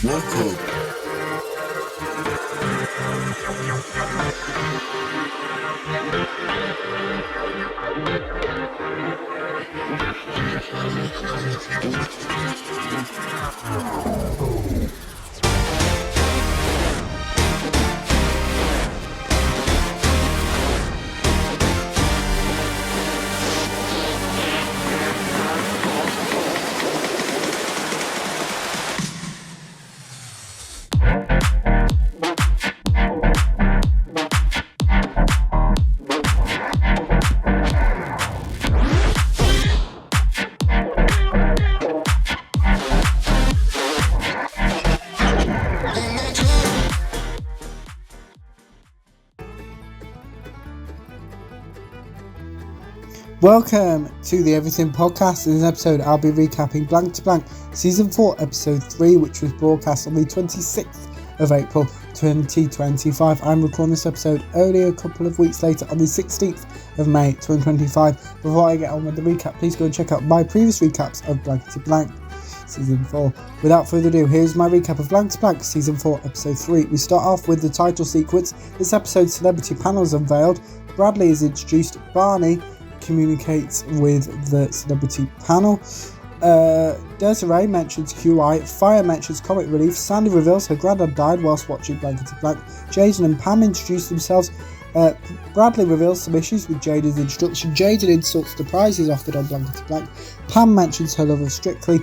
Welcome. Welcome to the Everything Podcast. In this episode, I'll be recapping Blankety, Season 4, Episode 3, which was broadcast on the 26th of April 2025. I'm recording this episode only a couple of weeks later on the 16th of May 2025. Before I get on with the recap, please go and check out my previous recaps of Blankety Season 4. Without further ado, here's my recap of Blankety Season 4, Episode 3. We start off with the title sequence. This episode's celebrity panel is unveiled. Bradley is introduced. Barney communicates with the celebrity panel. Desiree mentions QI. Fire mentions comic relief. Sandy reveals her granddad died whilst watching Blankety. Jaden and Pam introduce themselves. Bradley reveals some issues with Jaden's introduction. Jaden insults the prizes offered on Blankety. Pam mentions her love of Strictly.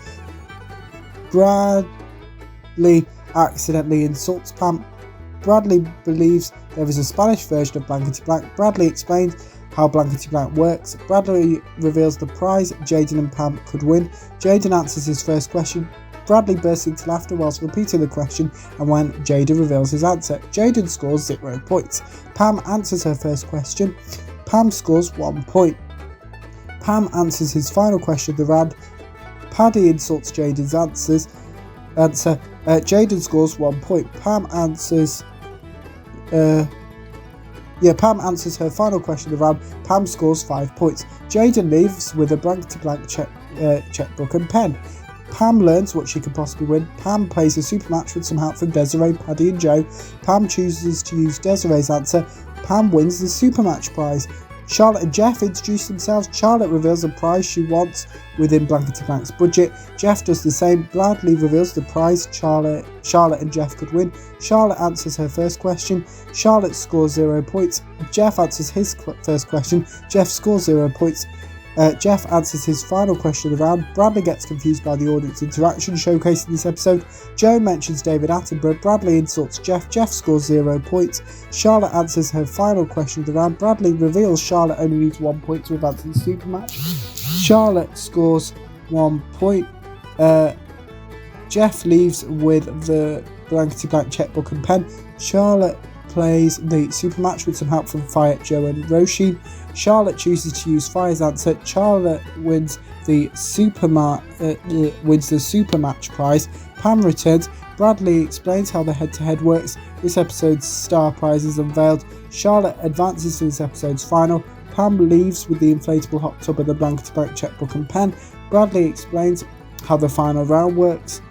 Bradley accidentally insults Pam. Bradley believes there is a Spanish version of Blankety. Bradley explains how Blankety works. Bradley reveals the prize Jaden and Pam could win. Jaden answers his first question. Bradley bursts into laughter whilst repeating the question, and when Jaden reveals his answer, Jaden scores 0 points. Pam answers her first question. Pam scores 1 point. Pam answers his final question of the round. Paddy insults Jaden's answer. Jaden scores 1 point. Pam answers her final question of the round. Pam scores 5 points. Jaden leaves with a Blankety checkbook and pen. Pam learns what she could possibly win. Pam plays a super match with some help from Desiree, Paddy and Joe. Pam chooses to use Desiree's answer. Pam wins the super match prize. Charlotte and Jeff introduce themselves. Charlotte reveals the prize she wants within Blankety budget. Jeff does the same. Bradley reveals the prize Charlotte and Jeff could win. Charlotte answers her first question. Charlotte scores 0 points. Jeff answers his first question. Jeff scores 0 points. Jeff answers his final question of the round. Bradley gets confused by the audience interaction showcased in this episode. Joe mentions David Attenborough. Bradley insults Jeff. Jeff scores 0 points. Charlotte answers her final question of the round. Bradley reveals Charlotte only needs 1 point to advance in the super match. Charlotte scores 1 point. Jeff leaves with the Blankety checkbook and pen. Charlotte plays the super match with some help from Fire, Joe and Roisin. Charlotte chooses to use Fire's answer. Charlotte wins the super match prize. Pam returns. Bradley explains how the head-to-head works. This episode's star prize is unveiled. Charlotte advances to this episode's final. Pam leaves with the inflatable hot tub and the Blankety checkbook and pen. Bradley explains how the final round works.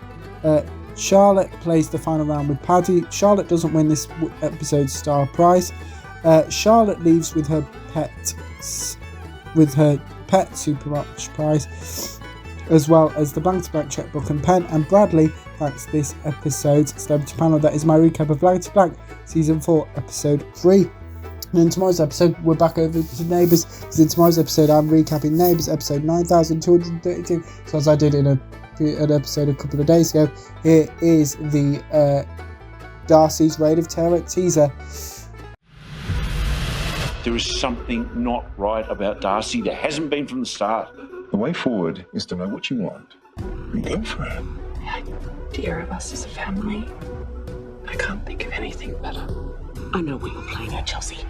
Charlotte plays the final round with Paddy. Charlotte doesn't win this episode's star prize. Charlotte leaves with her pet super match prize, as well as the Blankety checkbook and pen. And Bradley thanks this episode's celebrity panel. That is my recap of Blankety Season 4, Episode 3. And in tomorrow's episode, we're back over to Neighbours. Because in tomorrow's episode, I'm recapping Neighbours episode 9232. So as I did in an episode a couple of days ago, here is the Darcy's Reign of Terror teaser. There is something not right about Darcy. There hasn't been from the start. The way forward is to know what you want and go for it. The idea of us as a family, I can't think of anything better. I know what you're playing at, Chelsea.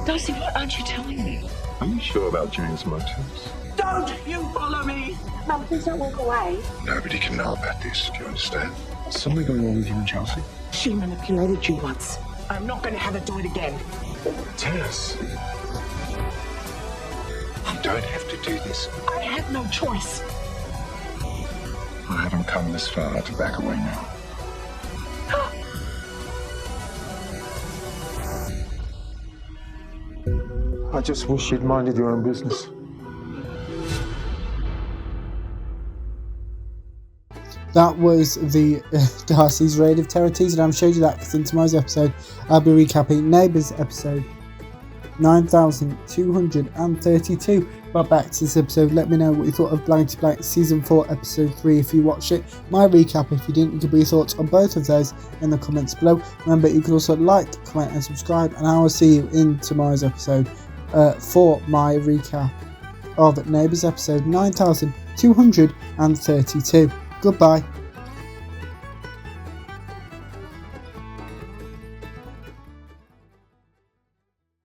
Darcy, what aren't you telling me? Are you sure about Jane's motives? Don't you follow me! Mum, please don't walk away. Nobody can know about this, do you understand? Is something going on with you and Chelsea? She manipulated you once. I'm not going to have her do it again. Tess. You don't have to do this. I had no choice. I haven't come this far to back away now. I just wish you'd minded your own business. That was the Darcy's Reign of Terror teaser, and I'm showing you that because in tomorrow's episode I'll be recapping Neighbours episode 9232. But back to this episode, let me know what you thought of Blankety Blank Season 4 Episode 3 if you watched it. My recap if you didn't, you can put your thoughts on both of those in the comments below. Remember, you can also like, comment and subscribe, and I will see you in tomorrow's episode for my recap of Neighbours episode 9232. Goodbye.